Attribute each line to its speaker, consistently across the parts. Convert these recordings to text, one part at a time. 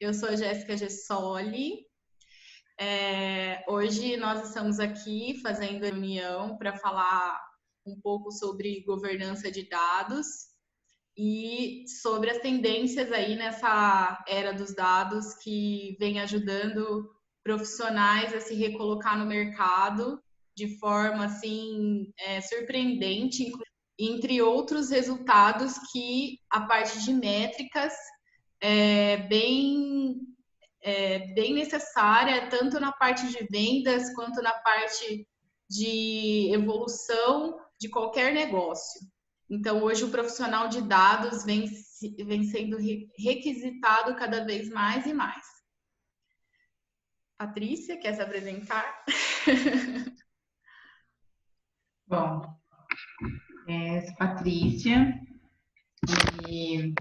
Speaker 1: Eu sou a Jéssica Gessoli. Hoje nós estamos aqui fazendo reunião para falar um pouco sobre governança de dados e sobre as tendências aí nessa era dos dados que vem ajudando profissionais a se recolocar no mercado de forma assim surpreendente, entre outros resultados que a parte de métricas bem necessária, tanto na parte de vendas quanto na parte de evolução de qualquer negócio. Então, hoje o profissional de dados vem sendo requisitado cada vez mais e mais. Patrícia, quer se apresentar?
Speaker 2: Bom, sou Patrícia e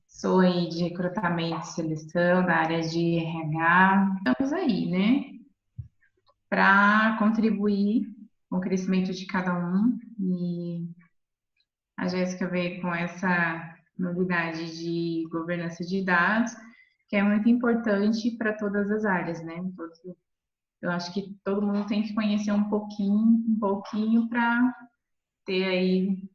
Speaker 2: sou aí de recrutamento e seleção da área de RH. Estamos aí, né, para contribuir com o crescimento de cada um. E a Jéssica veio com essa novidade de governança de dados, que é muito importante para todas as áreas, né? Eu acho que todo mundo tem que conhecer um pouquinho para ter aí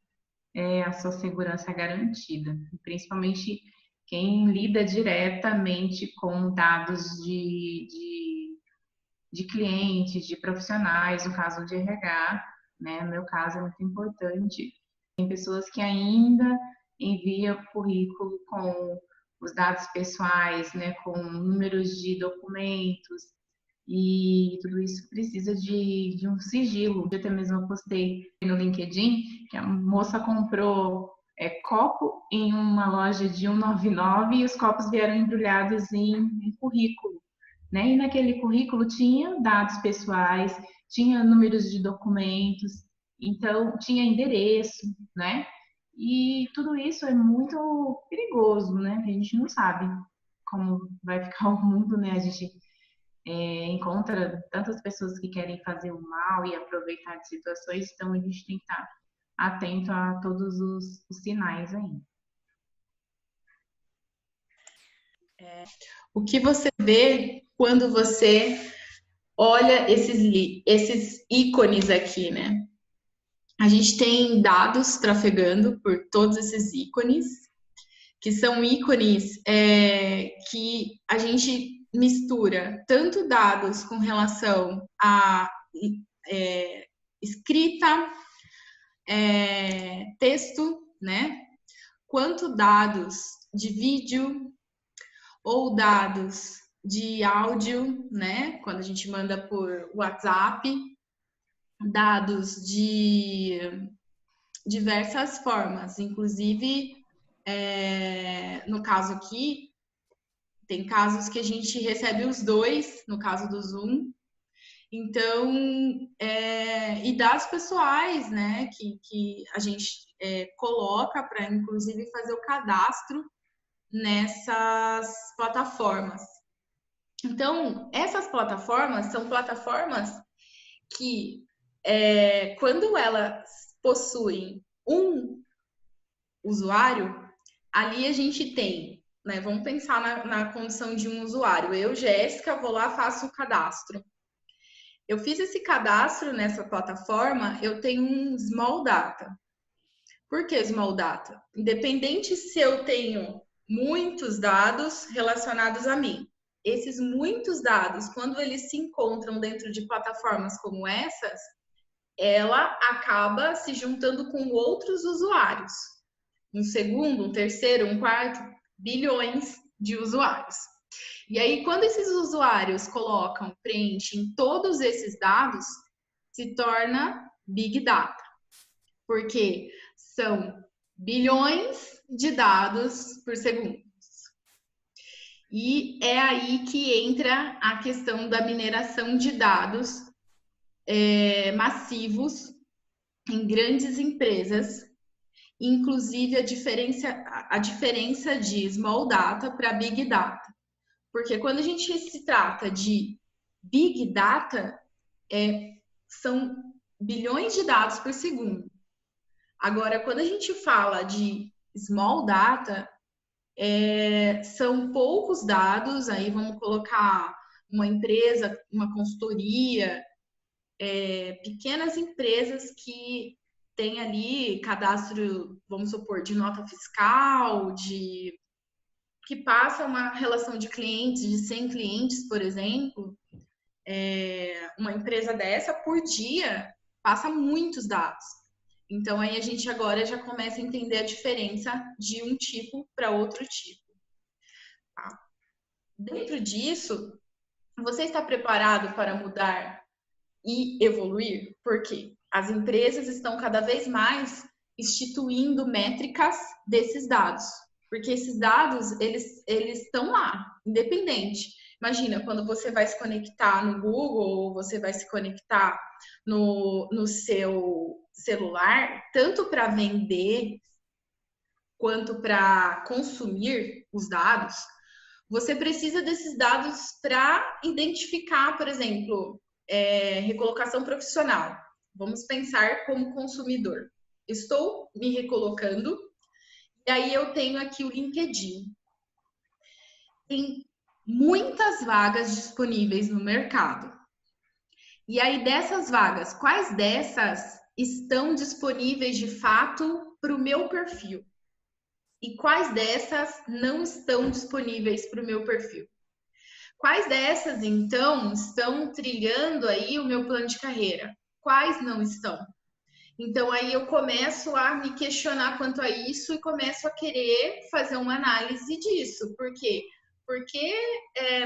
Speaker 2: a sua segurança garantida, principalmente quem lida diretamente com dados de clientes, de profissionais, no caso de RH, né? No meu caso é muito importante. Tem pessoas que ainda enviam currículo com os dados pessoais, né? Com números de documentos, e tudo isso precisa de um sigilo. Eu até mesmo postei no LinkedIn que a moça comprou copo em uma loja de 199 e os copos vieram embrulhados em currículo, né? E naquele currículo tinha dados pessoais, tinha números de documentos, então tinha endereço, né? E tudo isso é muito perigoso, né? A gente não sabe como vai ficar o mundo, né? A gente encontra tantas pessoas que querem fazer o mal e aproveitar de situações, então a gente tem que estar atento a todos os sinais aí.
Speaker 1: O que você vê quando você olha esses ícones aqui, né? A gente tem dados trafegando por todos esses ícones, que são ícones que a gente mistura tanto dados com relação a escrita, texto, né? Quanto dados de vídeo ou dados de áudio, né? Quando a gente manda por WhatsApp, dados de diversas formas, inclusive no caso aqui, tem casos que a gente recebe os dois, no caso do Zoom. Então, e dados pessoais, né, que a gente coloca para, inclusive, fazer o cadastro nessas plataformas. Então, essas plataformas são plataformas que, quando elas possuem um usuário, ali a gente tem, né? Vamos pensar na condição de um usuário. Eu, Jéssica, vou lá, faço o cadastro. Eu fiz esse cadastro nessa plataforma, eu tenho um small data. Por que small data? Independente se eu tenho muitos dados relacionados a mim. Esses muitos dados, quando eles se encontram dentro de plataformas como essas, ela acaba se juntando com outros usuários. Um segundo, um terceiro, um quarto, bilhões de usuários. E aí, quando esses usuários preenchem todos esses dados, se torna Big Data. Porque são bilhões de dados por segundo. E é aí que entra a questão da mineração de dados massivos em grandes empresas, inclusive a diferença de small data para big data. Porque quando a gente se trata de big data, são bilhões de dados por segundo. Agora, quando a gente fala de small data, São poucos dados, aí vamos colocar uma empresa, uma consultoria, pequenas empresas que têm ali cadastro, vamos supor, de nota fiscal, que passa uma relação de clientes, de 100 clientes, por exemplo, uma empresa dessa, por dia, passa muitos dados. Então, aí a gente agora já começa a entender a diferença de um tipo para outro tipo. Tá? Dentro disso, você está preparado para mudar e evoluir? Porque as empresas estão cada vez mais instituindo métricas desses dados. Porque esses dados, eles estão lá, independente. Imagina, quando você vai se conectar no Google, ou você vai se conectar no seu celular, tanto para vender quanto para consumir os dados, você precisa desses dados para identificar, por exemplo, recolocação profissional. Vamos pensar como consumidor. Estou me recolocando, e aí eu tenho aqui o LinkedIn. Tem muitas vagas disponíveis no mercado. E aí, dessas vagas, quais dessas estão disponíveis de fato para o meu perfil? E quais dessas não estão disponíveis para o meu perfil? Quais dessas, então, estão trilhando aí o meu plano de carreira? Quais não estão? Então, aí eu começo a me questionar quanto a isso e começo a querer fazer uma análise disso. Por quê? Porque,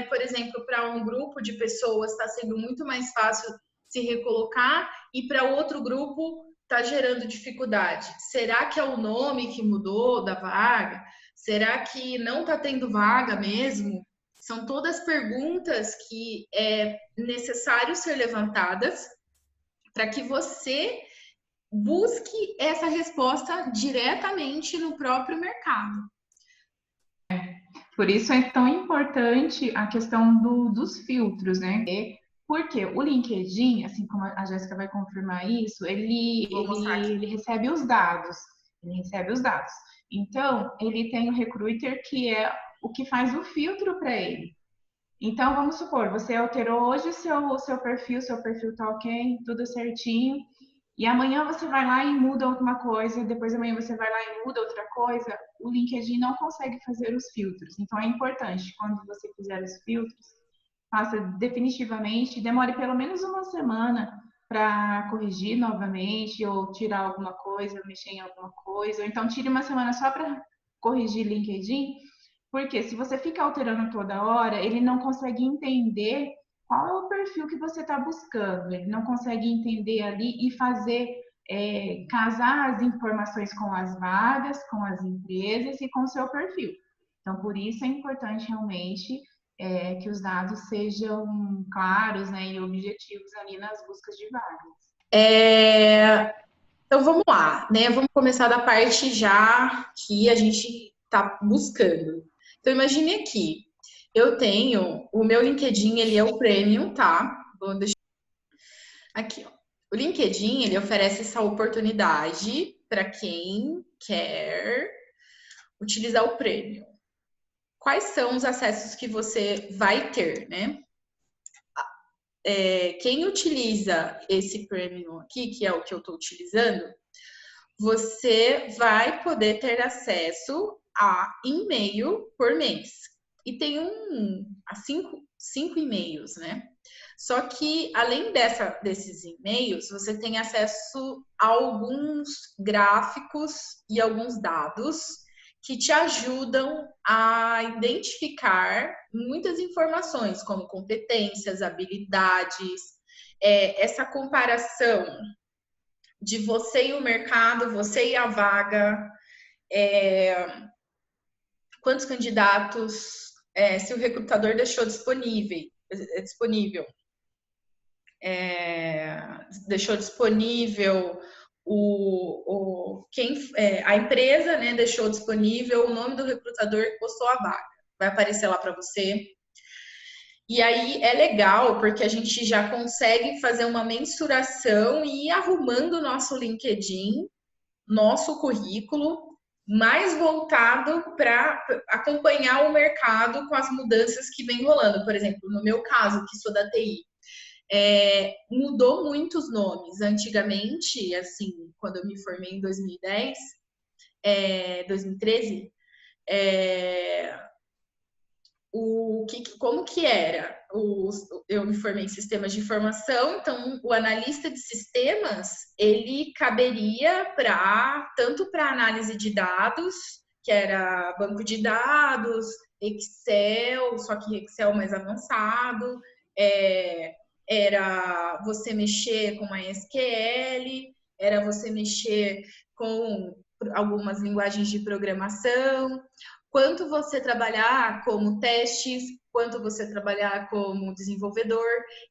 Speaker 1: por exemplo, para um grupo de pessoas está sendo muito mais fácil se recolocar e para outro grupo está gerando dificuldade. Será que é o nome que mudou da vaga? Será que não está tendo vaga mesmo? São todas perguntas que é necessário ser levantadas para que você busque essa resposta diretamente no próprio mercado.
Speaker 2: Por isso é tão importante a questão dos filtros, né? Porque o LinkedIn, assim como a Jéssica vai confirmar isso, ele recebe os dados. Ele recebe os dados. Então, ele tem o recruiter que é o que faz o filtro para ele. Então, vamos supor, você alterou hoje seu perfil tá ok, tudo certinho. E amanhã você vai lá e muda alguma coisa, depois amanhã você vai lá e muda outra coisa, o LinkedIn não consegue fazer os filtros. Então é importante, quando você fizer os filtros, faça definitivamente, demore pelo menos uma semana para corrigir novamente, ou tirar alguma coisa, mexer em alguma coisa, ou então tire uma semana só para corrigir LinkedIn, porque se você fica alterando toda hora, ele não consegue entender qual é o perfil que você está buscando. Ele não consegue entender ali e fazer, casar as informações com as vagas, com as empresas e com o seu perfil. Então, por isso é importante realmente que os dados sejam claros, né, e objetivos ali nas buscas de vagas.
Speaker 1: Então vamos lá, né? Vamos começar da parte já que a gente está buscando. Então imagine aqui, eu tenho o meu LinkedIn, ele é o Premium, tá? Vou deixar aqui, ó. O LinkedIn, ele oferece essa oportunidade para quem quer utilizar o Premium. Quais são os acessos que você vai ter, né? Quem utiliza esse Premium aqui, que é o que eu estou utilizando, você vai poder ter acesso a e-mail por mês. E tem cinco e-mails, né? Só que, além desses e-mails, você tem acesso a alguns gráficos e alguns dados que te ajudam a identificar muitas informações, como competências, habilidades, essa comparação de você e o mercado, você e a vaga, quantos candidatos, se o recrutador deixou disponível, deixou disponível a empresa, né, deixou disponível o nome do recrutador que postou a vaga. Vai aparecer lá para você. E aí é legal porque a gente já consegue fazer uma mensuração e ir arrumando o nosso LinkedIn, nosso currículo, mais voltado para acompanhar o mercado com as mudanças que vem rolando. Por exemplo, no meu caso, que sou da TI, mudou muito os nomes. Antigamente, assim, quando eu me formei em 2010, 2013, como que era? Eu me formei em sistemas de informação, então o analista de sistemas, ele caberia tanto para análise de dados, que era banco de dados, Excel, só que Excel mais avançado, era você mexer com MySQL, era você mexer com algumas linguagens de programação, quanto você trabalhar como testes, quanto você trabalhar como desenvolvedor.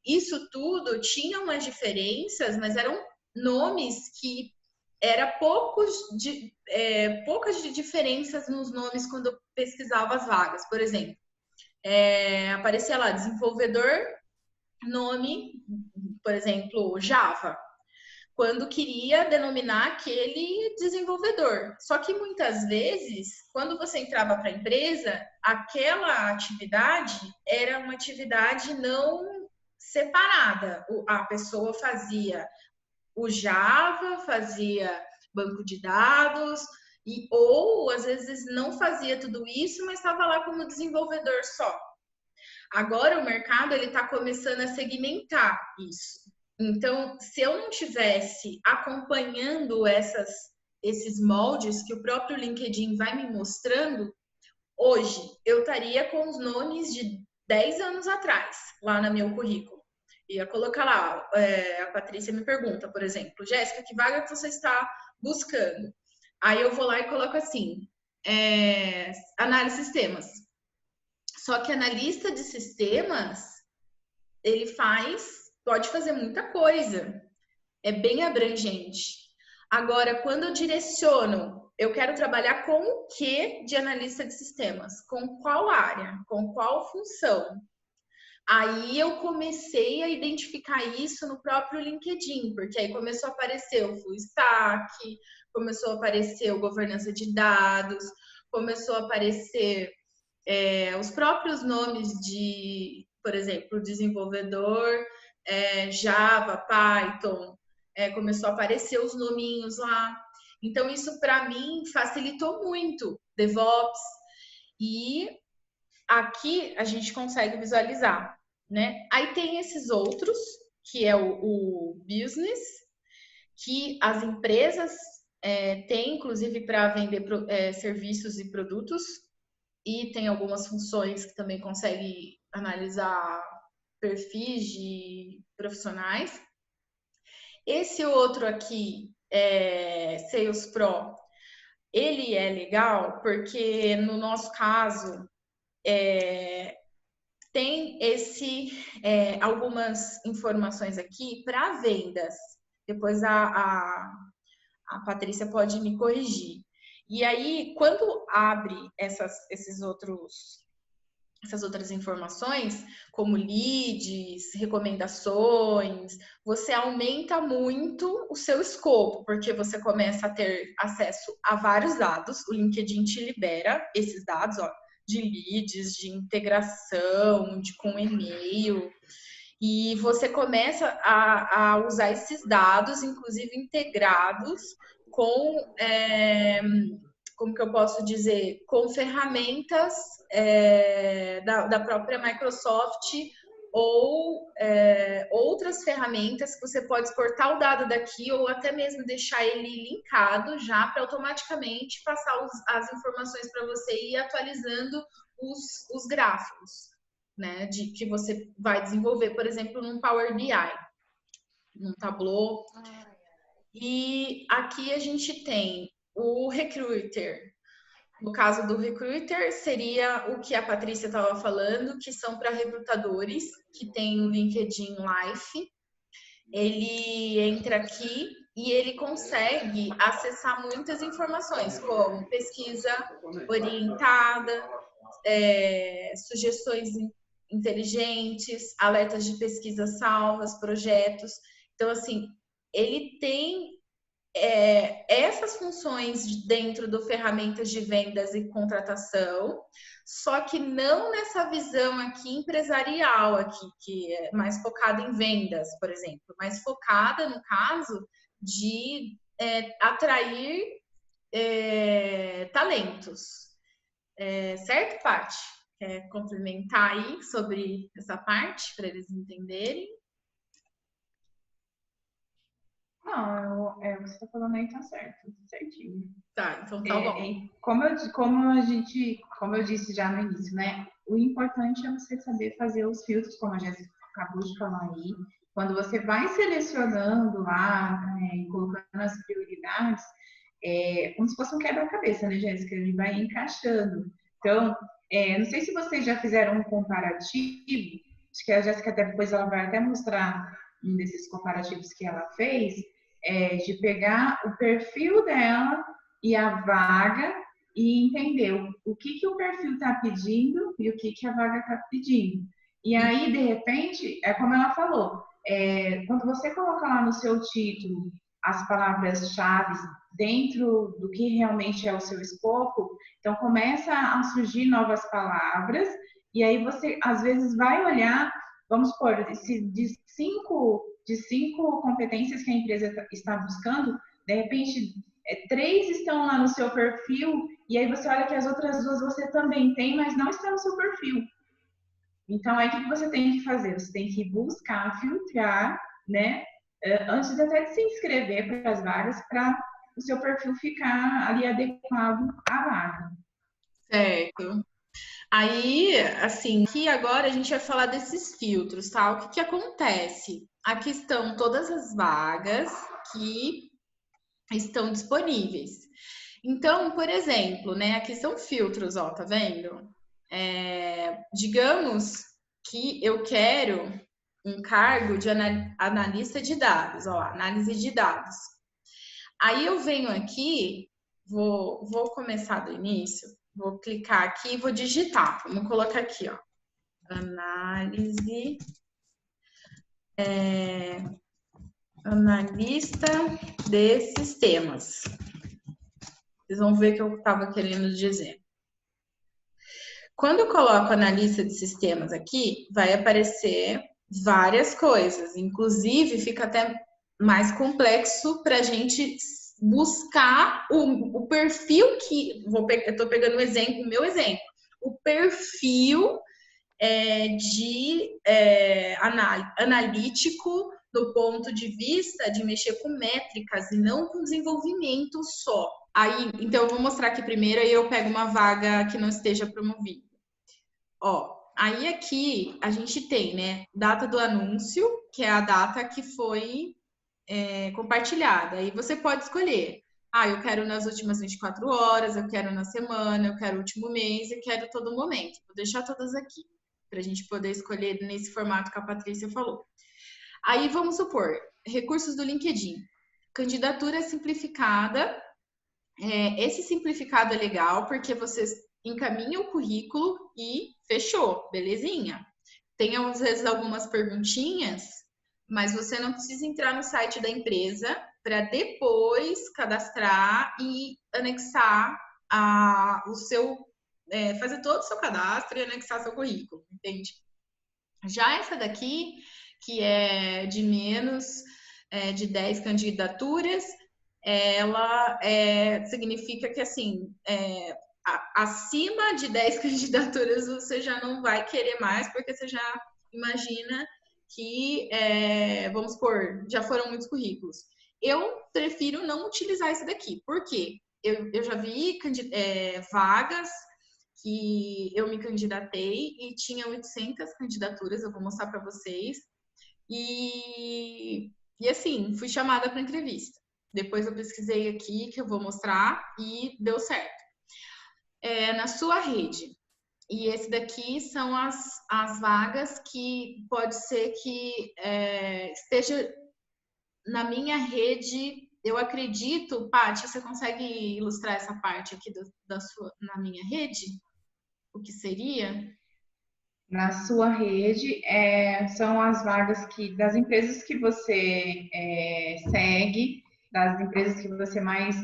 Speaker 1: Isso tudo tinha umas diferenças, mas eram nomes que era poucas de diferenças nos nomes quando eu pesquisava as vagas. Por exemplo, aparecia lá desenvolvedor, nome, por exemplo, Java, quando queria denominar aquele desenvolvedor. Só que muitas vezes, quando você entrava para a empresa, aquela atividade era uma atividade não separada. A pessoa fazia o Java, fazia banco de dados, ou às vezes não fazia tudo isso, mas estava lá como desenvolvedor só. Agora o mercado ele está começando a segmentar isso. Então, se eu não tivesse acompanhando esses moldes que o próprio LinkedIn vai me mostrando, hoje eu estaria com os nomes de 10 anos atrás, lá no meu currículo. Ia colocar lá, a Patrícia me pergunta, por exemplo, Jéssica, que vaga que você está buscando? Aí eu vou lá e coloco assim, análise de sistemas. Só que analista de sistemas, ele pode fazer muita coisa. É bem abrangente. Agora, quando eu direciono, eu quero trabalhar com o que de analista de sistemas? Com qual área? Com qual função? Aí eu comecei a identificar isso no próprio LinkedIn, porque aí começou a aparecer o full stack, começou a aparecer o governança de dados, começou a aparecer os próprios nomes de, por exemplo, desenvolvedor, Java, Python, começou a aparecer os nominhos lá. Então, isso para mim facilitou muito DevOps. E aqui a gente consegue visualizar, né? Aí tem esses outros, que é o business, que as empresas têm, inclusive, para vender serviços e produtos, e tem algumas funções que também consegue analisar perfis de profissionais. Esse outro aqui, Sales Pro, ele é legal porque no nosso caso tem algumas informações aqui para vendas. Depois a Patrícia pode me corrigir. E aí, quando abre essas outras informações, como leads, recomendações, você aumenta muito o seu escopo, porque você começa a ter acesso a vários dados, o LinkedIn te libera esses dados, ó, de leads, de integração, com e-mail, e você começa a usar esses dados, inclusive integrados com, como que eu posso dizer, com ferramentas da própria Microsoft ou outras ferramentas que você pode exportar o dado daqui ou até mesmo deixar ele linkado já para automaticamente passar as informações para você e ir atualizando os gráficos, né, que você vai desenvolver, por exemplo, num Power BI, num Tableau. E aqui a gente tem o Recruiter. No caso do Recruiter, seria o que a Patrícia estava falando, que são para recrutadores que tem o LinkedIn Life. Ele entra aqui e ele consegue acessar muitas informações, como pesquisa orientada, sugestões inteligentes, alertas de pesquisa salvas, projetos. Então, assim, ele tem essas funções dentro do ferramentas de vendas e contratação, só que não nessa visão aqui empresarial aqui, que é mais focada em vendas, por exemplo, mas focada no caso de atrair talentos. Certo, Paty? Quer complementar aí sobre essa parte para eles entenderem?
Speaker 2: Não, o que você está falando aí tá certo, certinho.
Speaker 1: Tá, então tá bom.
Speaker 2: Como eu disse já no início, né? O importante é você saber fazer os filtros, como a Jéssica acabou de falar aí. Quando você vai selecionando lá, colocando as prioridades, como se fosse um quebra-cabeça, né, Jéssica? Ele vai encaixando. Então, não sei se vocês já fizeram um comparativo, acho que a Jéssica até depois ela vai até mostrar um desses comparativos que ela fez, de pegar o perfil dela e a vaga e entender o que o perfil está pedindo e o que a vaga está pedindo. E aí, de repente, é como ela falou, quando você coloca lá no seu título as palavras-chave dentro do que realmente é o seu escopo, então começa a surgir novas palavras, e aí você, às vezes, vai olhar, vamos supor, de cinco competências que a empresa está buscando, de repente, 3 estão lá no seu perfil, e aí você olha que as outras 2 você também tem, mas não está no seu perfil. Então, aí o que você tem que fazer? Você tem que buscar, filtrar, né? Antes até de se inscrever para as vagas, para o seu perfil ficar ali adequado à vaga.
Speaker 1: Certo. Aí, assim, aqui agora a gente vai falar desses filtros, tá? O que que acontece? Aqui estão todas as vagas que estão disponíveis. Então, por exemplo, né? Aqui são filtros, ó, tá vendo? Digamos que eu quero um cargo de analista de dados, ó, análise de dados. Aí eu venho aqui, vou começar do início, vou clicar aqui e vou digitar. Vamos colocar aqui, ó. Análise. Analista de sistemas. Vocês vão ver que eu estava querendo dizer. Quando eu coloco analista de sistemas aqui, vai aparecer várias coisas. Inclusive, fica até mais complexo para a gente buscar o perfil que. Eu estou pegando o meu exemplo. O perfil analítico do ponto de vista de mexer com métricas e não com desenvolvimento só. Aí, então, eu vou mostrar aqui primeiro, aí eu pego uma vaga que não esteja promovida. Ó, aí aqui a gente tem, né, data do anúncio, que é a data que foi compartilhada. Aí você pode escolher. Eu quero nas últimas 24 horas, eu quero na semana, eu quero o último mês, eu quero todo momento. Vou deixar todas aqui, para a gente poder escolher nesse formato que a Patrícia falou. Aí vamos supor, recursos do LinkedIn. Candidatura simplificada. Esse simplificado é legal porque vocês encaminham o currículo e fechou, belezinha. Tem às vezes algumas perguntinhas, mas você não precisa entrar no site da empresa para depois cadastrar e anexar o seu, fazer todo o seu cadastro e anexar seu currículo, entende? Já essa daqui, que é de menos de 10 candidaturas, ela significa que, assim, acima de 10 candidaturas você já não vai querer mais, porque você já imagina que, vamos supor, já foram muitos currículos. Eu prefiro não utilizar esse daqui. Por quê? Eu já vi vagas que eu me candidatei e tinha 800 candidaturas, eu vou mostrar para vocês. E assim, fui chamada para entrevista. Depois eu pesquisei aqui, que eu vou mostrar, e deu certo. Na sua rede. E esse daqui são as vagas que pode ser que esteja na minha rede. Eu acredito, Paty, você consegue ilustrar essa parte aqui na minha rede? O que seria?
Speaker 2: Na sua rede, são as vagas das empresas que você segue das empresas que você mais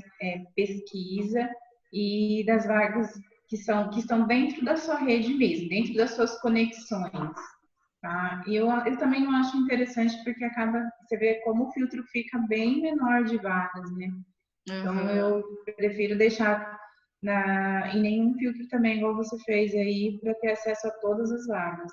Speaker 2: pesquisa e das vagas que estão dentro da sua rede mesmo, dentro das suas conexões. Tá? E eu também não acho interessante porque você vê como o filtro fica bem menor de vagas, né? Então eu prefiro deixar em nenhum filtro também, igual você fez aí, para ter acesso a todas as vagas.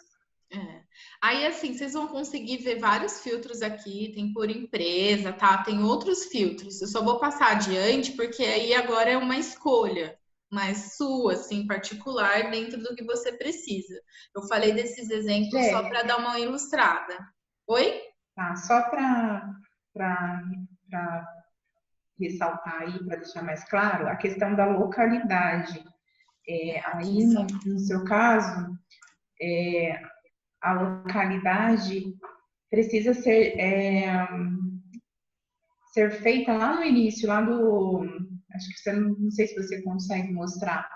Speaker 1: Aí, assim, vocês vão conseguir ver vários filtros aqui, tem por empresa, tá? Tem outros filtros. Eu só vou passar adiante, porque aí agora é uma escolha mais sua, assim, particular, dentro do que você precisa. Eu falei desses exemplos só para dar uma ilustrada. Oi?
Speaker 2: Tá, só para ressaltar aí, para deixar mais claro, a questão da localidade. Aí, no seu caso, a localidade precisa ser feita lá no início, acho que não sei se você consegue mostrar,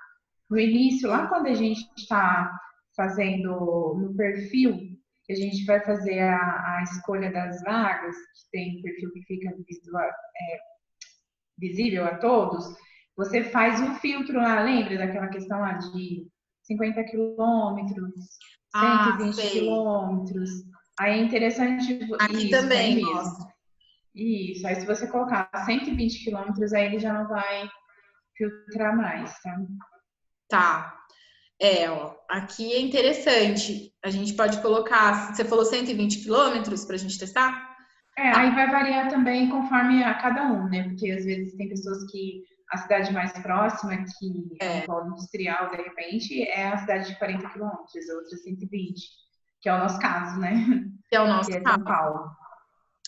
Speaker 2: no início, lá quando a gente está fazendo no perfil, que a gente vai fazer a escolha das vagas, que tem perfil que fica visível a todos, você faz um filtro lá, lembra daquela questão lá de 50 quilômetros, 120 quilômetros. Aí é interessante
Speaker 1: aqui
Speaker 2: isso,
Speaker 1: também,
Speaker 2: aí mesmo. Isso, aí se você colocar 120 quilômetros, aí ele já não vai filtrar mais, tá?
Speaker 1: Tá. Ó, aqui é interessante. A gente pode colocar, você falou 120 quilômetros para a gente testar?
Speaker 2: Aí vai variar também conforme a cada um, né? Porque às vezes tem pessoas que a cidade mais próxima, que é um polo industrial, de repente, é a cidade de 40 quilômetros, outra 120, que é o nosso caso, né?
Speaker 1: Que é o nosso
Speaker 2: que é
Speaker 1: caso.
Speaker 2: São Paulo.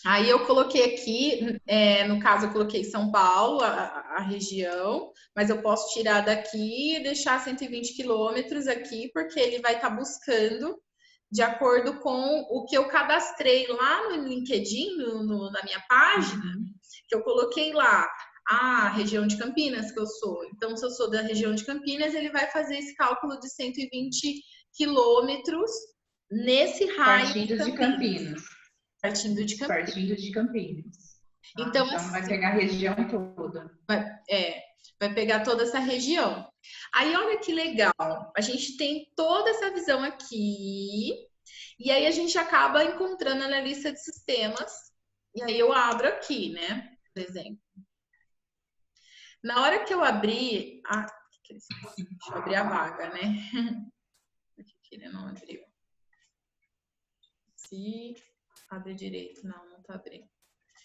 Speaker 1: Aí eu coloquei aqui, no caso eu coloquei São Paulo, a região, mas eu posso tirar daqui e deixar 120 quilômetros aqui, porque ele vai estar buscando de acordo com o que eu cadastrei lá no LinkedIn, na minha página, que eu coloquei lá a região de Campinas que eu sou. Então, se eu sou da região de Campinas, ele vai fazer esse cálculo de 120 quilômetros nesse raio
Speaker 2: Partindo de Campinas.
Speaker 1: Partindo de Campinas.
Speaker 2: Partindo de Campinas.
Speaker 1: Então,
Speaker 2: assim, vai pegar a região toda.
Speaker 1: Vai pegar toda essa região. Aí, olha que legal. A gente tem toda essa visão aqui. E aí, a gente acaba encontrando na lista de sistemas. E aí, eu abro aqui, né? Por exemplo. Na hora que eu abrir... deixa eu abrir a vaga, né? Por que ele não abriu? Se abre direito. Não tá abrindo.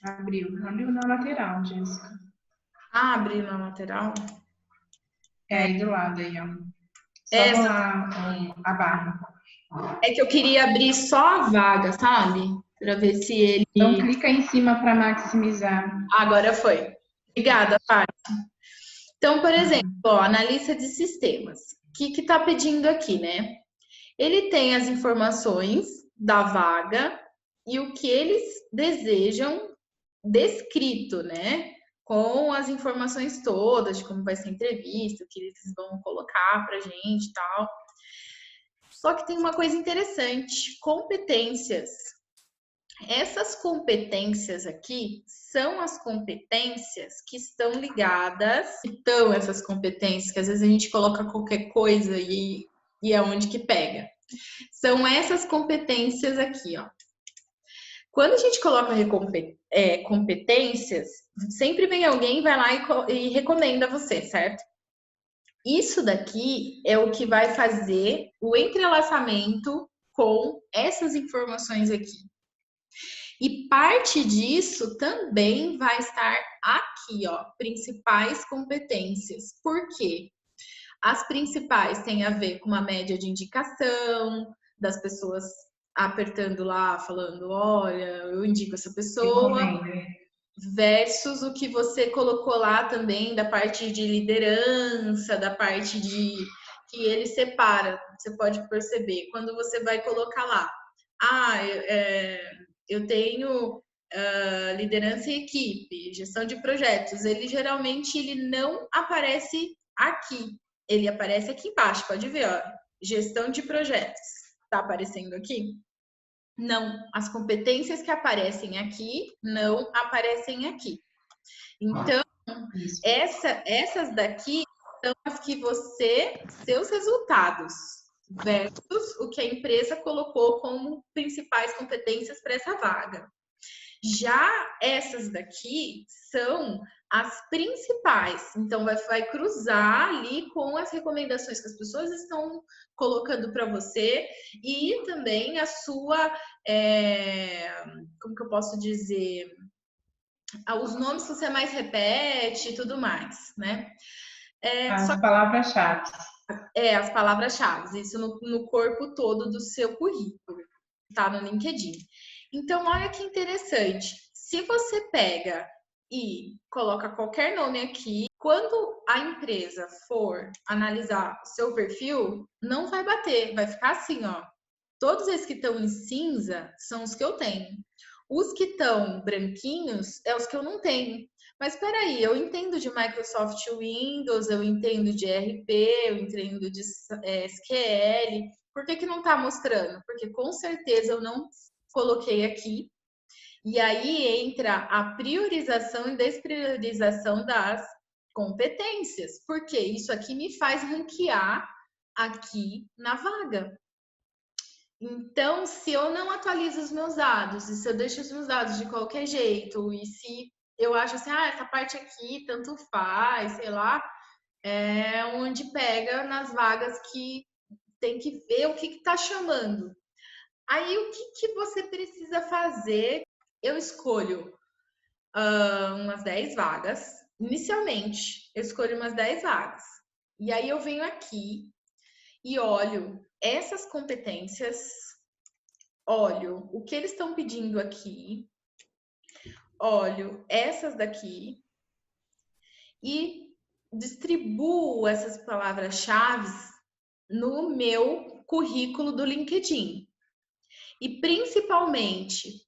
Speaker 2: Abriu na lateral, Jéssica.
Speaker 1: Abre na lateral?
Speaker 2: Aí do lado aí, ó. Só a barra.
Speaker 1: É que eu queria abrir só a vaga, sabe? Para ver se ele.
Speaker 2: Então clica em cima para maximizar.
Speaker 1: Agora foi. Obrigada, Paty. Então, por exemplo, na lista de sistemas, o que está pedindo aqui, né? Ele tem as informações da vaga e o que eles desejam descrito, né? Com as informações todas de como vai ser a entrevista, o que eles vão colocar pra gente e tal. Só que tem uma coisa interessante, competências. Essas competências aqui são as competências que estão ligadas. Então, essas competências, que às vezes a gente coloca qualquer coisa e é onde que pega. São essas competências aqui, ó. Quando a gente coloca competências, sempre vem alguém, vai lá e recomenda você, certo? Isso daqui é o que vai fazer o entrelaçamento com essas informações aqui. E parte disso também vai estar aqui, ó, principais competências. Por quê? As principais têm a ver com uma média de indicação, das pessoas apertando lá, falando, olha, eu indico essa pessoa, versus o que você colocou lá também da parte de liderança, da parte de que ele separa, você pode perceber, quando você vai colocar lá, eu tenho liderança e equipe, gestão de projetos, ele geralmente ele não aparece aqui, ele aparece aqui embaixo, pode ver, ó, gestão de projetos, tá aparecendo aqui? Não, as competências que aparecem aqui não aparecem aqui. Então, essas daqui são as que seus resultados, versus o que a empresa colocou como principais competências para essa vaga. Já essas daqui são as principais, então vai cruzar ali com as recomendações que as pessoas estão colocando para você e também a sua, como que eu posso dizer, os nomes que você mais repete e tudo mais, né?
Speaker 2: As palavras-chave.
Speaker 1: As palavras-chave, isso no corpo todo do seu currículo, tá no LinkedIn. Então, olha que interessante. Se você pega e coloca qualquer nome aqui, quando a empresa for analisar o seu perfil, não vai bater, vai ficar assim, ó. Todos esses que estão em cinza são os que eu tenho. Os que estão branquinhos é os que eu não tenho. Mas espera aí, eu entendo de Microsoft Windows, eu entendo de RP, eu entendo de SQL. Por que não está mostrando? Porque com certeza eu não coloquei aqui. E aí entra a priorização e despriorização das competências. Porque isso aqui me faz ranquear aqui na vaga. Então, se eu não atualizo os meus dados, e se eu deixo os meus dados de qualquer jeito, e se eu acho assim, essa parte aqui tanto faz, sei lá, é onde pega nas vagas que tem que ver o que está chamando. Aí, o que você precisa fazer? Eu escolho umas 10 vagas. Inicialmente, eu escolho umas 10 vagas. E aí, eu venho aqui e olho essas competências, olho o que eles estão pedindo aqui, olho essas daqui e distribuo essas palavras-chave no meu currículo do LinkedIn. E principalmente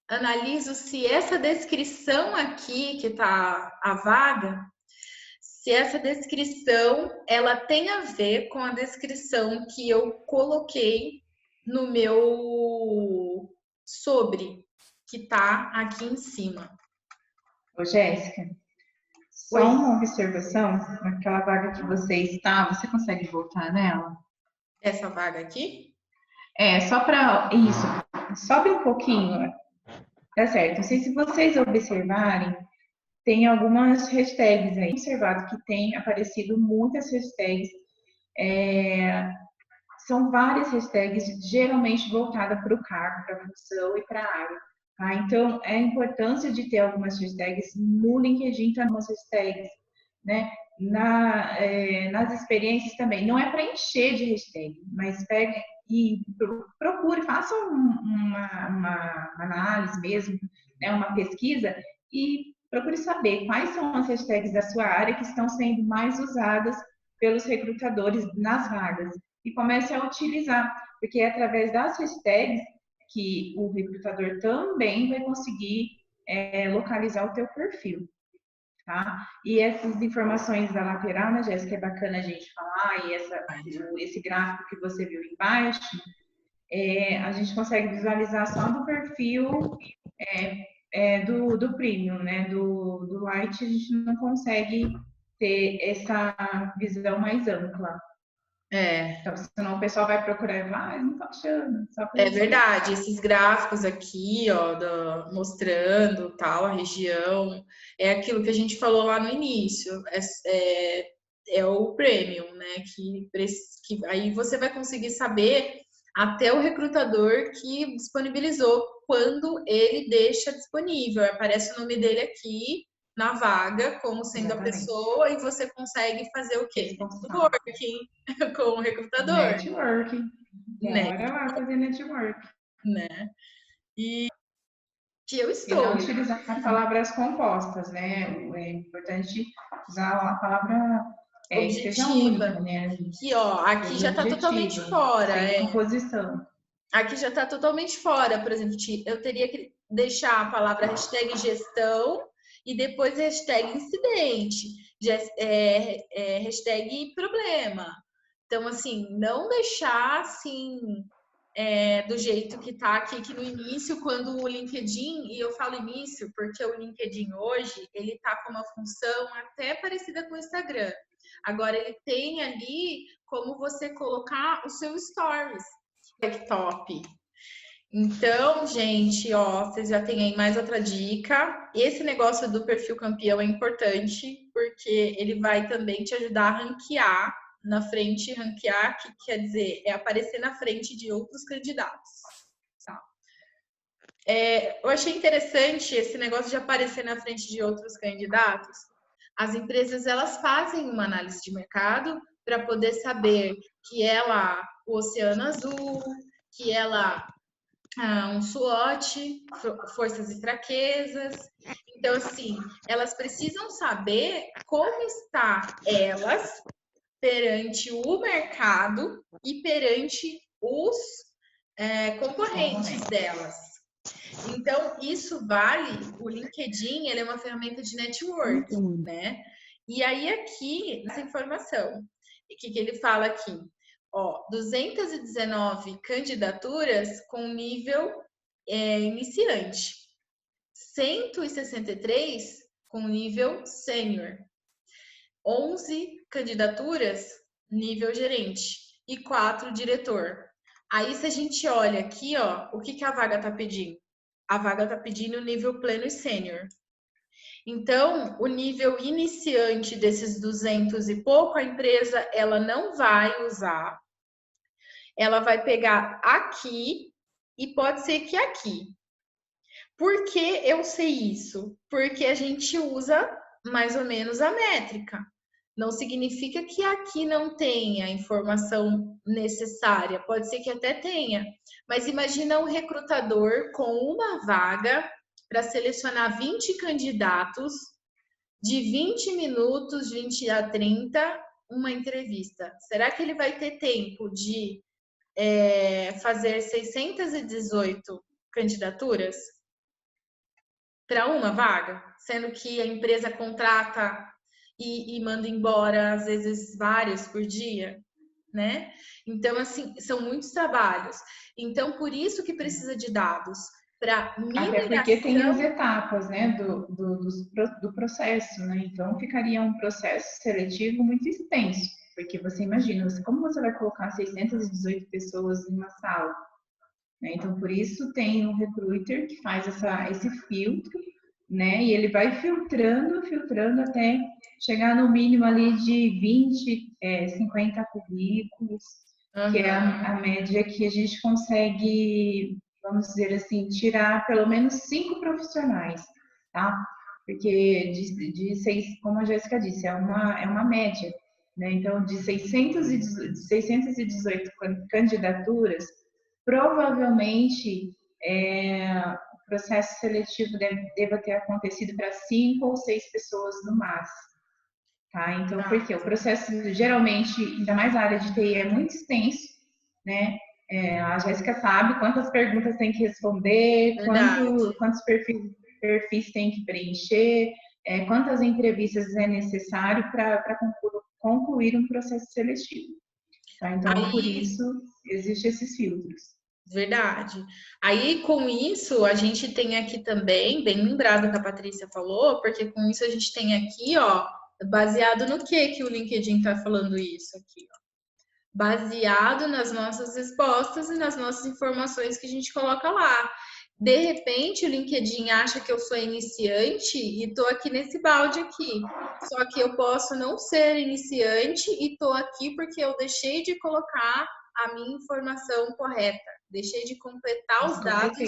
Speaker 1: analiso se essa descrição aqui que está a vaga, se essa descrição ela tem a ver com a descrição que eu coloquei no meu sobre, que está aqui em cima.
Speaker 2: Ô, Jéssica, só uma observação, naquela vaga que você está, você consegue voltar nela?
Speaker 1: Essa vaga aqui?
Speaker 2: Só para isso, sobe um pouquinho, tá certo. Não sei se vocês observarem, tem algumas hashtags aí, observado que tem aparecido muitas hashtags, são várias hashtags, geralmente voltadas para o cargo, para a função e para a área. Tá? Então, é a importância de ter algumas hashtags no LinkedIn, tá? Algumas hashtags, né? Nas experiências também. Não é para encher de hashtag, mas pegue e procure, faça uma análise mesmo, né? Uma pesquisa e procure saber quais são as hashtags da sua área que estão sendo mais usadas pelos recrutadores nas vagas e comece a utilizar, porque é através das hashtags que o recrutador também vai conseguir localizar o teu perfil, tá? E essas informações da lateral, né, Jéssica, é bacana a gente falar, e esse gráfico que você viu embaixo, a gente consegue visualizar só do perfil do premium, né? Do light, a gente não consegue ter essa visão mais ampla. Então, senão o pessoal vai procurar e vai, não tô achando.
Speaker 1: É verdade, esses gráficos aqui, ó, mostrando tal, a região, é aquilo que a gente falou lá no início, é o premium, né? Que aí você vai conseguir saber até o recrutador que disponibilizou quando ele deixa disponível. Aparece o nome dele aqui na vaga, como sendo
Speaker 2: Exatamente.
Speaker 1: a pessoa, e você consegue fazer o quê? Networking com o recrutador.
Speaker 2: Networking. Bora lá fazer network.
Speaker 1: Né? E que eu estou.
Speaker 2: E não utilizar palavras compostas, né? É importante usar a palavra
Speaker 1: objetiva.
Speaker 2: Única, né?
Speaker 1: Aqui, ó, aqui já está totalmente fora.
Speaker 2: Composição.
Speaker 1: Aqui já está totalmente fora, por exemplo, eu teria que deixar a palavra hashtag gestão e depois hashtag incidente, hashtag problema. Então, assim, não deixar assim do jeito que está aqui, que no início, quando o LinkedIn, e eu falo início porque o LinkedIn hoje, ele está com uma função até parecida com o Instagram. Agora, ele tem ali como você colocar o seu stories, top. Então, gente, ó, vocês já têm aí mais outra dica. Esse negócio do perfil campeão é importante, porque ele vai também te ajudar a ranquear na frente. Ranquear, que quer dizer, é aparecer na frente de outros candidatos. Tá? Eu achei interessante esse negócio de aparecer na frente de outros candidatos. As empresas, elas fazem uma análise de mercado para poder saber que ela, o Oceano Azul, que ela um SWOT, forças e fraquezas. Então, assim, elas precisam saber como está elas perante o mercado e perante os concorrentes delas. Então, isso vale, o LinkedIn, ele é uma ferramenta de network, né? E aí, aqui, essa informação, o que ele fala aqui? Ó, 219 candidaturas com nível iniciante, 163 com nível sênior, 11 candidaturas nível gerente e 4 diretor. Aí, se a gente olha aqui, ó, o que a vaga está pedindo? A vaga está pedindo nível pleno e sênior. Então, o nível iniciante desses 200 e pouco, a empresa ela não vai usar. Ela vai pegar aqui e pode ser que aqui. Por que eu sei isso? Porque a gente usa mais ou menos a métrica. Não significa que aqui não tenha a informação necessária, pode ser que até tenha. Mas imagina um recrutador com uma vaga para selecionar 20 candidatos de 20 minutos, 20 a 30, uma entrevista. Será que ele vai ter tempo de fazer 618 candidaturas para uma vaga? Sendo que a empresa contrata e manda embora, às vezes, vários por dia, né? Então, assim, são muitos trabalhos. Então, por isso que precisa de dados. Para mineração...
Speaker 2: Até porque tem as etapas, né, do processo, né? Então, ficaria um processo seletivo muito extenso, porque você imagina, como você vai colocar 618 pessoas em uma sala? Né? Então, por isso tem um recruiter que faz esse filtro, né? E ele vai filtrando até chegar no mínimo ali de 20, 50 currículos, que é a média que a gente consegue, vamos dizer assim, tirar pelo menos 5 profissionais, tá? Porque como a Jéssica disse, é uma média, né? Então, de 618 candidaturas, provavelmente o processo seletivo deva ter acontecido para 5 ou 6 pessoas no máximo. Tá? Então, porque o processo, geralmente, ainda mais a área de TI, é muito extenso, né? A Jéssica sabe quantas perguntas tem que responder, quantos perfis tem que preencher, quantas entrevistas é necessário para concluir um processo seletivo. Tá? Então, por isso, existem esses filtros.
Speaker 1: Verdade. Aí, com isso, a gente tem aqui também, bem lembrado que a Patrícia falou, porque com isso a gente tem aqui, ó, baseado no que o LinkedIn está falando isso aqui, ó? Baseado nas nossas respostas e nas nossas informações que a gente coloca lá. De repente, o LinkedIn acha que eu sou iniciante e estou aqui nesse balde aqui. Só que eu posso não ser iniciante e estou aqui porque eu deixei de colocar a minha informação correta. Deixei de completar os dados,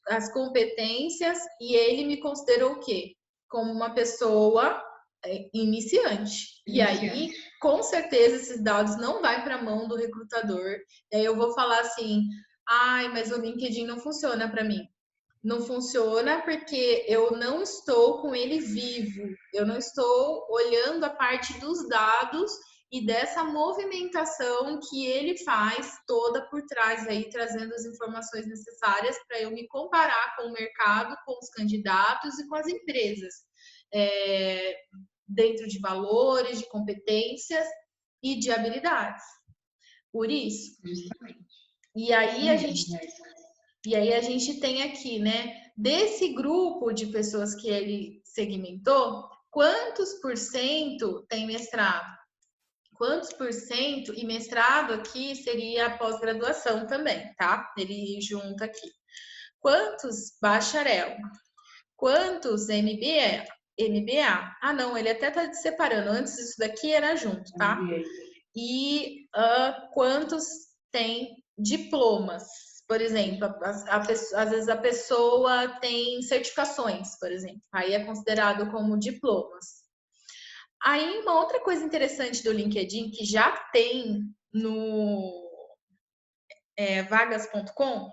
Speaker 1: as competências, e ele me considerou o quê? Como uma pessoa iniciante. E aí, com certeza, esses dados não vai para a mão do recrutador. E aí eu vou falar assim, mas o LinkedIn não funciona para mim. Não funciona porque eu não estou com ele vivo. Eu não estou olhando a parte dos dados e dessa movimentação que ele faz toda por trás aí, trazendo as informações necessárias para eu me comparar com o mercado, com os candidatos e com as empresas. Dentro de valores, de competências e de habilidades. Por isso.
Speaker 2: Justamente.
Speaker 1: E aí a gente tem aqui, né, desse grupo de pessoas que ele segmentou, quantos por cento tem mestrado? Quantos por cento? E mestrado aqui seria pós-graduação também, tá? Ele junta aqui. Quantos bacharel? Quantos MBA? Ah, não, ele até tá separando. Antes disso daqui era junto, tá? E quantos tem diplomas? Por exemplo, às vezes a pessoa tem certificações, por exemplo. Aí é considerado como diplomas. Aí, uma outra coisa interessante do LinkedIn, que já tem no vagas.com,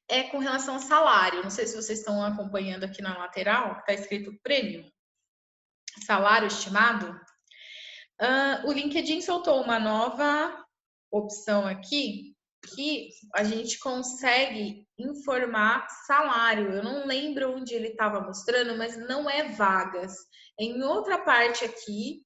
Speaker 1: é com relação ao salário. Não sei se vocês estão acompanhando aqui na lateral, que está escrito prêmio, salário estimado. O LinkedIn soltou uma nova opção aqui, que a gente consegue informar salário. Eu não lembro onde ele estava mostrando, mas não é vagas. É em outra parte aqui,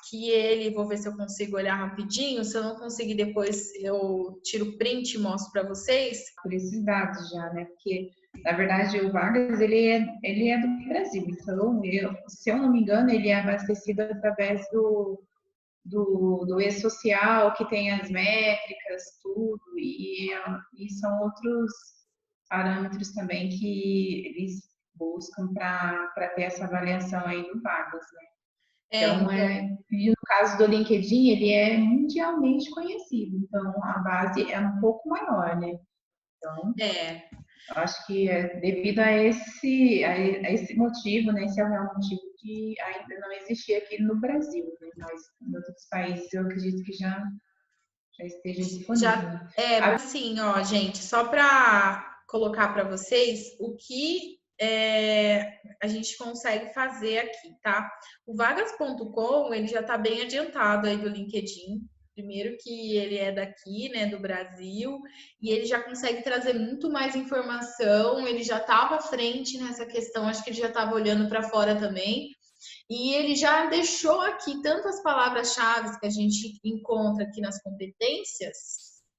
Speaker 1: que ele, vou ver se eu consigo olhar rapidinho. Se eu não conseguir depois, eu tiro print e mostro para vocês.
Speaker 2: Por esses dados já, né? Porque, na verdade, o Vargas, ele é do Brasil. Então, se eu não me engano, ele é abastecido através do e-social, que tem as métricas, tudo, e são outros parâmetros também que eles buscam para ter essa avaliação aí do Vargas, né? Então, e no caso do LinkedIn, ele é mundialmente conhecido, então a base é um pouco maior, né? Então, eu acho que devido a esse motivo, né? Esse é o real motivo que ainda não existia aqui no Brasil, né? Mas em outros países eu acredito que já esteja disponível.
Speaker 1: Assim, ó, gente, só para colocar para vocês o que a gente consegue fazer aqui, tá? O vagas.com, ele já está bem adiantado aí do LinkedIn. Primeiro que ele é daqui, né, do Brasil, e ele já consegue trazer muito mais informação, ele já estava à frente nessa questão, acho que ele já estava olhando para fora também. E ele já deixou aqui tantas palavras-chave que a gente encontra aqui nas competências,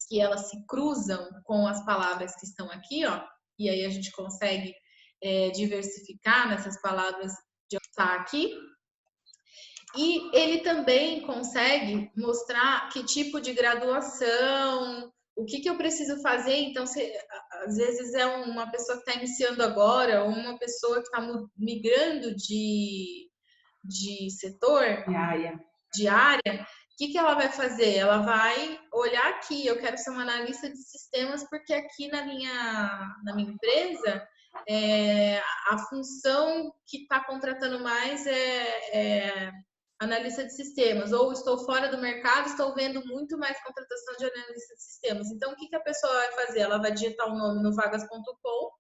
Speaker 1: que elas se cruzam com as palavras que estão aqui, ó, e aí a gente consegue diversificar nessas palavras de estar aqui. E ele também consegue mostrar que tipo de graduação, o que eu preciso fazer. Então, às vezes é uma pessoa que está iniciando agora, ou uma pessoa que está migrando de setor, de área, o que ela vai fazer? Ela vai olhar aqui, eu quero ser uma analista de sistemas, porque aqui na minha empresa, a função que está contratando mais é analista de sistemas, ou estou fora do mercado, estou vendo muito mais contratação de analista de sistemas. Então, o que a pessoa vai fazer? Ela vai digitar o nome no vagas.com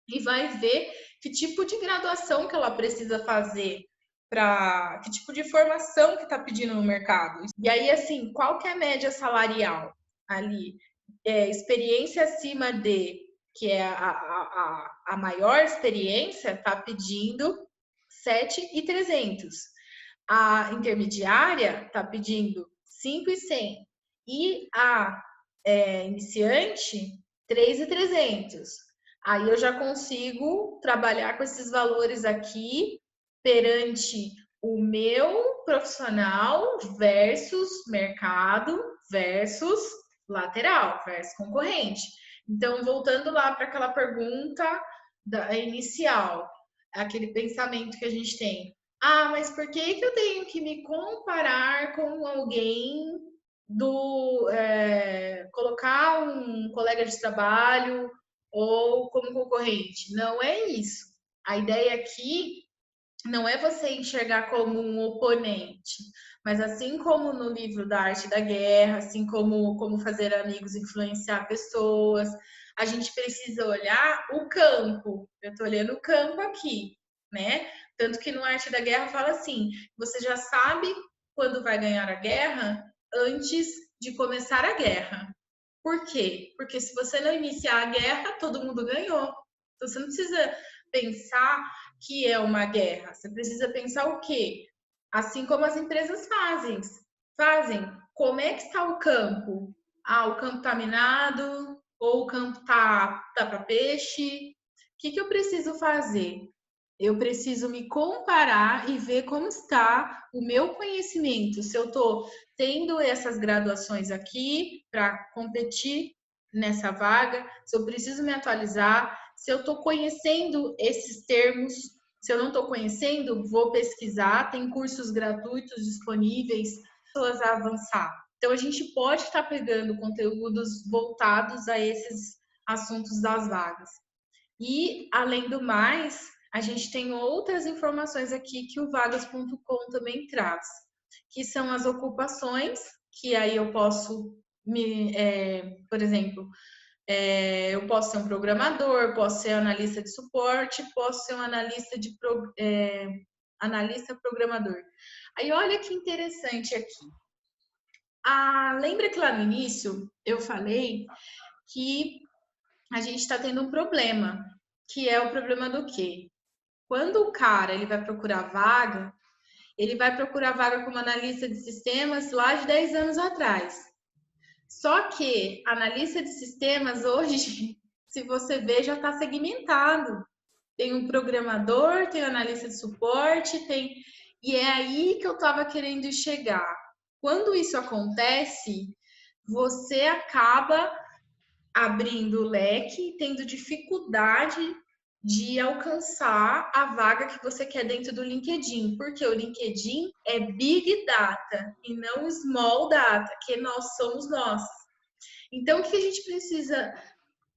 Speaker 1: e vai ver que tipo de graduação que ela precisa fazer, para que tipo de formação que está pedindo no mercado. E aí, assim, qual que é a média salarial ali? Experiência acima de, que é a maior experiência, está pedindo 7.300. A intermediária está pedindo 5.100. E a iniciante, 3.300. Aí eu já consigo trabalhar com esses valores aqui perante o meu profissional versus mercado versus lateral, versus concorrente. Então, voltando lá para aquela pergunta inicial, aquele pensamento que a gente tem. Ah, mas por que eu tenho que me comparar com alguém colocar um colega de trabalho ou como concorrente? Não é isso. A ideia aqui não é você enxergar como um oponente, mas assim como no livro da Arte da Guerra, assim como fazer amigos influenciar pessoas, a gente precisa olhar o campo. Eu estou olhando o campo aqui, né? Tanto que no Arte da Guerra fala assim: você já sabe quando vai ganhar a guerra antes de começar a guerra. Por quê? Porque se você não iniciar a guerra, todo mundo ganhou. Então você não precisa pensar que é uma guerra. Você precisa pensar o quê? Assim como as empresas fazem como é que está o campo? Ah, o campo está minado, ou o campo tá para peixe. O que eu preciso fazer? Eu preciso me comparar e ver como está o meu conhecimento. Se eu estou tendo essas graduações aqui para competir nessa vaga, se eu preciso me atualizar, se eu estou conhecendo esses termos, se eu não estou conhecendo, vou pesquisar. Tem cursos gratuitos disponíveis, pessoas a avançar. Então, a gente pode estar pegando conteúdos voltados a esses assuntos das vagas. E, além do mais, a gente tem outras informações aqui que o vagas.com também traz, que são as ocupações, que aí eu posso, por exemplo, eu posso ser um programador, posso ser analista de suporte, posso ser um analista programador. Aí, olha que interessante aqui. Lembra que lá no início eu falei que a gente está tendo um problema, que é o problema do quê? Quando o cara ele vai procurar vaga, ele vai procurar vaga como analista de sistemas lá de 10 anos atrás. Só que analista de sistemas hoje, se você ver, já está segmentado. Tem um programador, tem um analista de suporte, e é aí que eu estava querendo chegar. Quando isso acontece, você acaba abrindo o leque, tendo dificuldade de alcançar a vaga que você quer dentro do LinkedIn, porque o LinkedIn é Big Data e não Small Data, que nós somos nós. Então, o que a gente precisa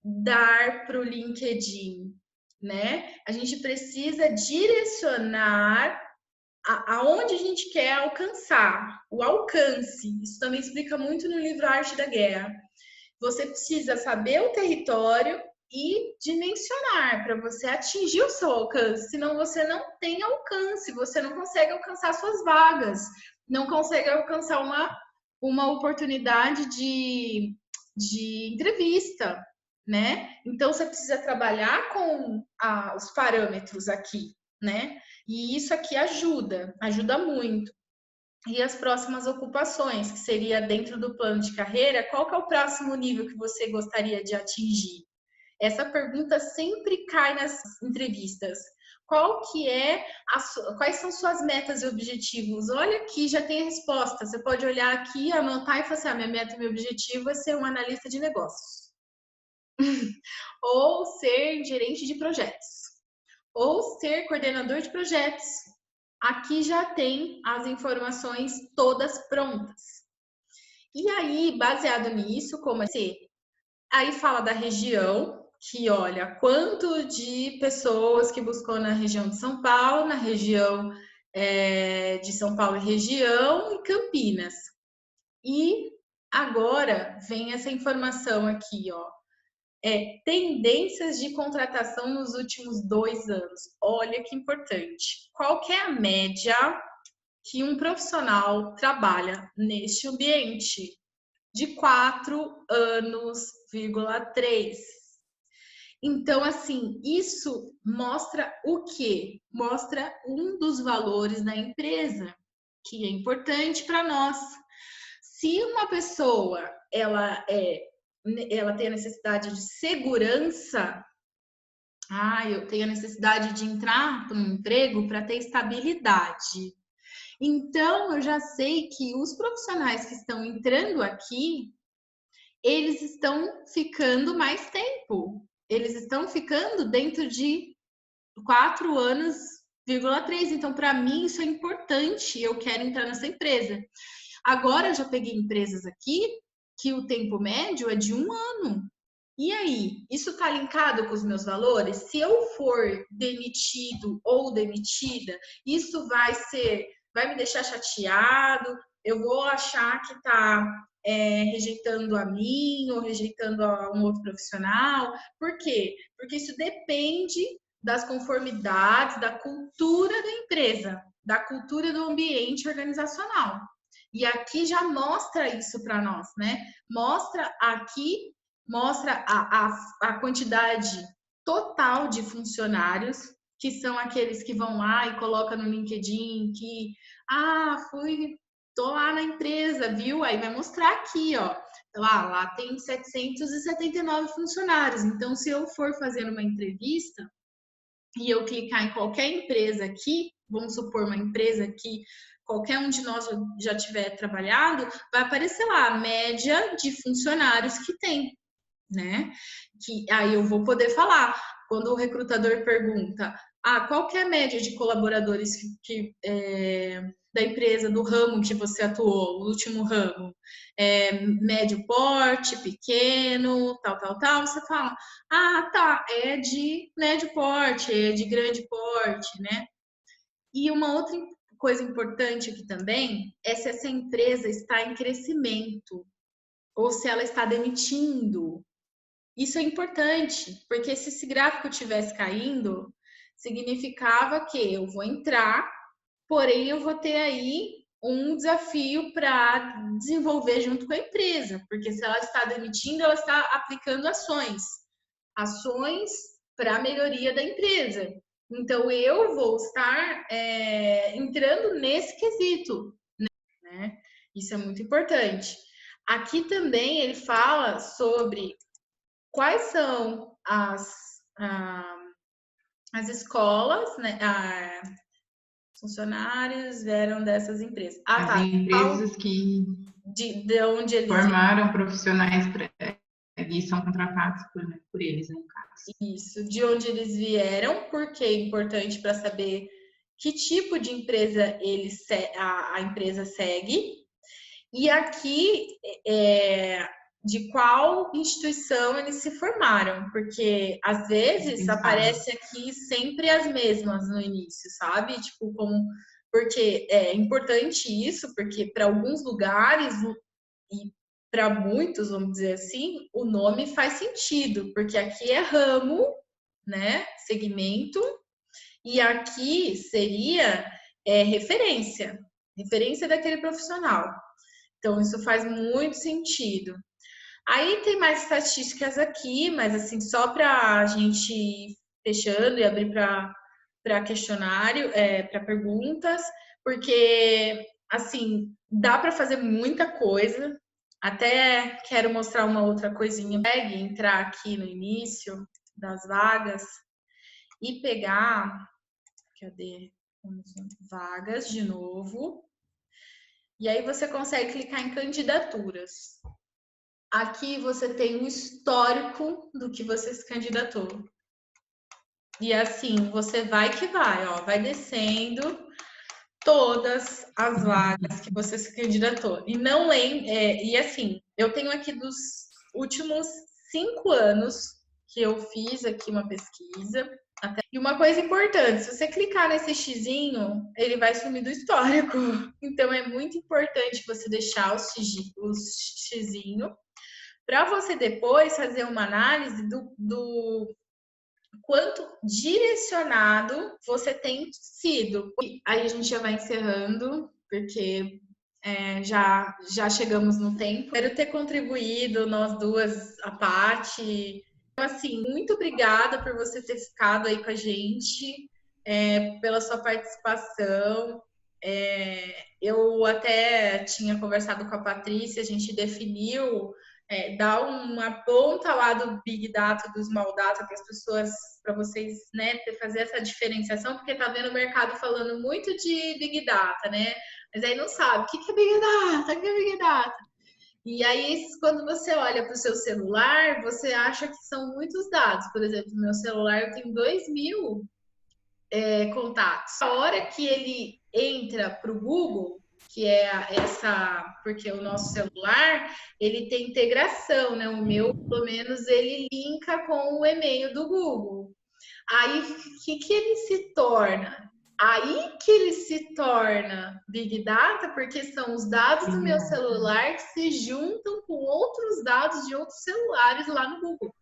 Speaker 1: dar para o LinkedIn, né? A gente precisa direcionar aonde a gente quer alcançar, o alcance. Isso também explica muito no livro Arte da Guerra. Você precisa saber o território e dimensionar para você atingir o seu alcance, senão você não tem alcance, você não consegue alcançar suas vagas, não consegue alcançar uma oportunidade de entrevista, né? Então você precisa trabalhar com os parâmetros aqui, né? E isso aqui ajuda muito. E as próximas ocupações, que seria dentro do plano de carreira, qual que é o próximo nível que você gostaria de atingir? Essa pergunta sempre cai nas entrevistas. Quais são suas metas e objetivos? Olha aqui, já tem a resposta. Você pode olhar aqui, anotar e falar assim, minha meta e meu objetivo é ser um analista de negócios. Ou ser gerente de projetos. Ou ser coordenador de projetos. Aqui já tem as informações todas prontas. E aí, baseado nisso, como é ser? Aí fala da região, que olha, quanto de pessoas que buscou na região de São Paulo, na região de São Paulo e região, e Campinas. E agora vem essa informação aqui, ó. Tendências de contratação nos últimos 2 anos. Olha que importante. Qual que é a média que um profissional trabalha neste ambiente? De 4 anos,3. Então, assim, isso mostra o quê? Mostra um dos valores da empresa, que é importante para nós. Se uma pessoa ela tem a necessidade de segurança, eu tenho a necessidade de entrar para um emprego para ter estabilidade. Então, eu já sei que os profissionais que estão entrando aqui, eles estão ficando mais tempo. Eles estão ficando dentro de 4 anos,3. Então, para mim, isso é importante. Eu quero entrar nessa empresa. Agora, eu já peguei empresas aqui que o tempo médio é de 1 ano. E aí, isso está linkado com os meus valores? Se eu for demitido ou demitida, isso vai me deixar chateado? Eu vou achar que está rejeitando a mim ou rejeitando a um outro profissional? Por quê? Porque isso depende das conformidades, da cultura da empresa, da cultura do ambiente organizacional. E aqui já mostra isso para nós, né? Mostra a quantidade total de funcionários, que são aqueles que vão lá e colocam no LinkedIn que fui tô lá na empresa, viu? Aí vai mostrar aqui, ó. Lá tem 779 funcionários. Então, se eu for fazer uma entrevista e eu clicar em qualquer empresa aqui, vamos supor uma empresa que qualquer um de nós já tiver trabalhado, vai aparecer lá a média de funcionários que tem, né? Que aí eu vou poder falar. Quando o recrutador pergunta, qual que é a média de colaboradores da empresa, do ramo que você atuou, o último ramo? Médio porte, pequeno, tal, você fala, tá, é de médio porte, é de grande porte, né? E uma outra coisa importante aqui também é se essa empresa está em crescimento ou se ela está demitindo. Isso é importante, porque se esse gráfico estivesse caindo, significava que eu vou entrar, porém eu vou ter aí um desafio para desenvolver junto com a empresa, porque se ela está demitindo, ela está aplicando ações para a melhoria da empresa. Então eu vou estar entrando nesse quesito, né? Isso é muito importante. Aqui também ele fala sobre quais são as escolas, né? Funcionários vieram dessas empresas.
Speaker 2: As
Speaker 1: Tá.
Speaker 2: empresas que
Speaker 1: de onde eles
Speaker 2: formaram profissionais e são contratados por eles, no caso.
Speaker 1: Isso, de onde eles vieram, porque é importante para saber que tipo de empresa a empresa segue. E aqui de qual instituição eles se formaram, porque às vezes aparece aqui sempre as mesmas no início, sabe? Tipo, porque é importante isso, porque para alguns lugares e para muitos, vamos dizer assim, o nome faz sentido, porque aqui é ramo, né? Segmento, e aqui seria referência daquele profissional. Então, isso faz muito sentido. Aí tem mais estatísticas aqui, mas assim, só para a gente ir fechando e abrir para questionário, para perguntas, porque assim, dá para fazer muita coisa. Até quero mostrar uma outra coisinha. Pegue entrar aqui no início das vagas e pegar, cadê? Vagas de novo. E aí você consegue clicar em candidaturas. Aqui você tem um histórico do que você se candidatou. E assim, você vai que vai, ó, vai descendo todas as vagas que você se candidatou. E não e assim, eu tenho aqui dos últimos 5 anos que eu fiz aqui uma pesquisa. E uma coisa importante, se você clicar nesse xizinho, ele vai sumir do histórico. Então é muito importante você deixar o xizinho para você depois fazer uma análise do quanto direcionado você tem sido. E aí a gente já vai encerrando, porque já chegamos no tempo. Espero ter contribuído, nós duas, a Paty. Então, assim, muito obrigada por você ter ficado aí com a gente, pela sua participação. Eu até tinha conversado com a Patrícia, a gente definiu dar uma ponta lá do Big Data, do Small Data, para as pessoas, para vocês, né, fazer essa diferenciação, porque tá vendo o mercado falando muito de Big Data, né? Mas aí não sabe o que é Big Data, o que é Big Data. E aí, quando você olha para o seu celular, você acha que são muitos dados. Por exemplo, no meu celular eu tenho 2.000 contatos. A hora que ele entra para o Google, que é porque o nosso celular, ele tem integração, né? O meu, pelo menos, ele linka com o e-mail do Google. Aí, o que ele se torna? Aí que ele se torna Big Data, porque são os dados do meu celular que se juntam com outros dados de outros celulares lá no Google.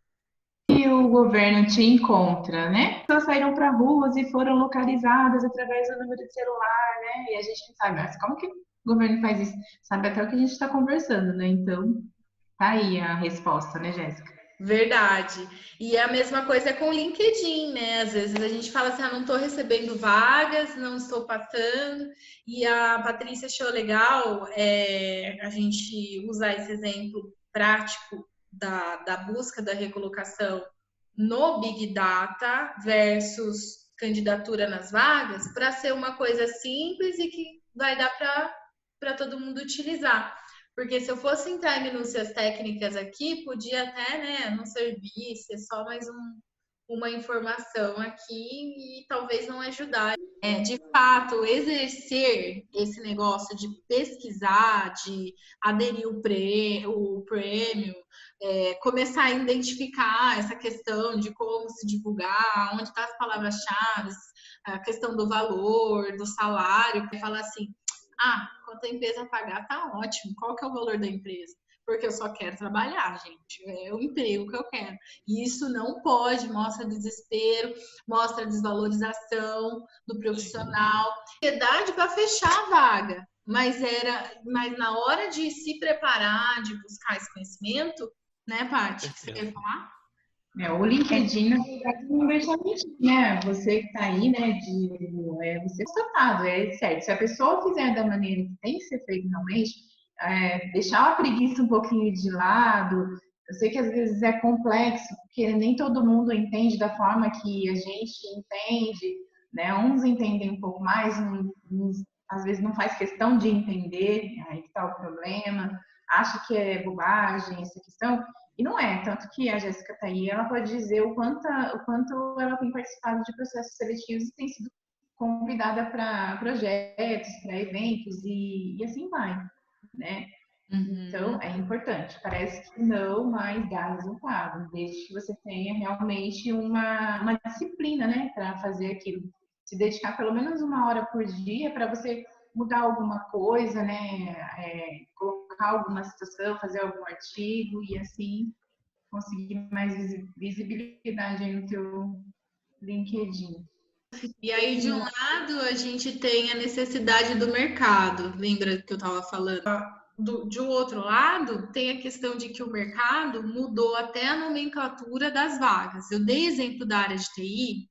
Speaker 2: E o governo te encontra, né? As pessoas saíram para ruas e foram localizadas através do número de celular, né? E a gente não sabe, mas como que o governo faz isso? Sabe até o que a gente está conversando, né? Então, tá aí a resposta, né, Jéssica?
Speaker 1: Verdade. E a mesma coisa com o LinkedIn, né? Às vezes a gente fala assim, não estou recebendo vagas, não estou passando. E a Patrícia achou legal a gente usar esse exemplo prático da busca da recolocação no Big Data versus candidatura nas vagas, para ser uma coisa simples e que vai dar para todo mundo utilizar. Porque se eu fosse entrar em minúcias técnicas aqui, podia até, né, não servir, ser só mais uma informação aqui e talvez não ajudar. De fato, exercer esse negócio de pesquisar, de aderir o prêmio, começar a identificar essa questão de como se divulgar, onde estão as palavras-chave, a questão do valor, do salário, e falar assim, quanto a empresa pagar, tá ótimo. Qual que é o valor da empresa? Porque eu só quero trabalhar, gente. É o emprego que eu quero. E isso não pode, mostra desespero, mostra desvalorização do profissional. Ansiedade para fechar a vaga. Mas na hora de se preparar, de buscar esse conhecimento, né, Paty? Você quer falar?
Speaker 2: O LinkedIn, na verdade, não deixa mentir, né? Você que está aí, né, você é constatado, é certo. Se a pessoa fizer da maneira que tem que ser feito realmente, deixar a preguiça um pouquinho de lado, eu sei que às vezes é complexo, porque nem todo mundo entende da forma que a gente entende, né? Uns entendem um pouco mais, uns, às vezes não faz questão de entender, aí que está o problema, acha que é bobagem essa questão. E não é, tanto que a Jéssica está aí, ela pode dizer o quanto ela tem participado de processos seletivos e tem sido convidada para projetos, para eventos e assim vai, né? Então, é importante. Parece que não, mas dá resultado, desde que você tenha realmente uma disciplina, né, para fazer aquilo. Se dedicar pelo menos 1 hora por dia para você mudar alguma coisa, né, colocar alguma situação, fazer algum artigo e assim conseguir mais visibilidade aí no teu LinkedIn.
Speaker 1: E aí, de um lado, a gente tem a necessidade do mercado, lembra que eu estava falando? De um outro lado, tem a questão de que o mercado mudou até a nomenclatura das vagas. Eu dei exemplo da área de TI,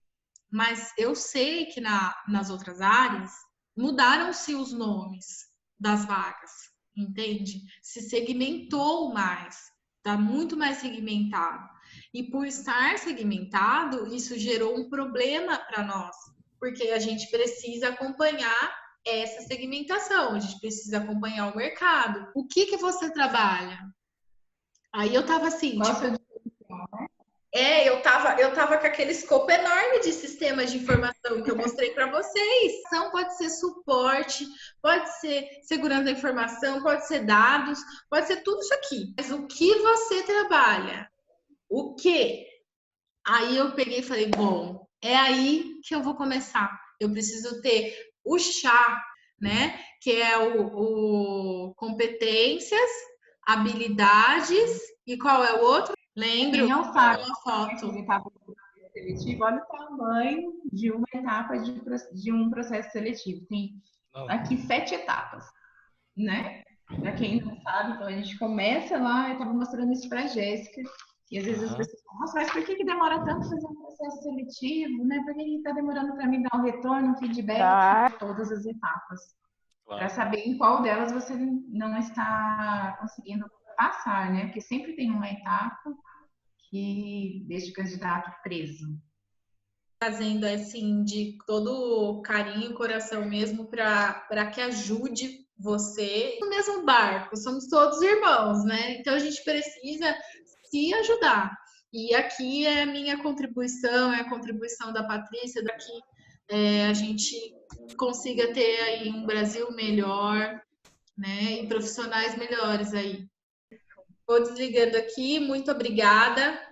Speaker 1: mas eu sei que nas outras áreas mudaram-se os nomes das vagas, entende? Se segmentou mais, está muito mais segmentado. E por estar segmentado, isso gerou um problema para nós, porque a gente precisa acompanhar essa segmentação, a gente precisa acompanhar o mercado. O que você trabalha? Aí eu tava assim, eu tava com aquele escopo enorme de sistemas de informação que eu mostrei para vocês. Então, pode ser suporte, pode ser segurança da informação, pode ser dados, pode ser tudo isso aqui. Mas o que você trabalha? O quê? Aí eu peguei e falei, bom, é aí que eu vou começar. Eu preciso ter o chá, né? Que é o competências, habilidades e qual é o outro? Lembro.
Speaker 2: Quem não sabe
Speaker 1: uma foto.
Speaker 2: Seletivo, olha o tamanho de uma etapa de um processo seletivo. Tem aqui 7 etapas, né? Para quem não sabe, então a gente começa lá, eu estava mostrando isso para a Jéssica, e às vezes as pessoas falam, nossa, mas por que demora tanto fazer um processo seletivo, né? Por que está demorando para me dar um retorno, um feedback? Todas as etapas. Para saber em qual delas você não está conseguindo passar, né? Porque sempre tem uma etapa que deixa o candidato preso.
Speaker 1: Fazendo assim de todo carinho e coração mesmo para que ajude você no mesmo barco, somos todos irmãos, né? Então a gente precisa se ajudar. E aqui é a minha contribuição, é a contribuição da Patrícia, daqui a gente consiga ter aí um Brasil melhor, né? E profissionais melhores aí. Vou desligando aqui, muito obrigada.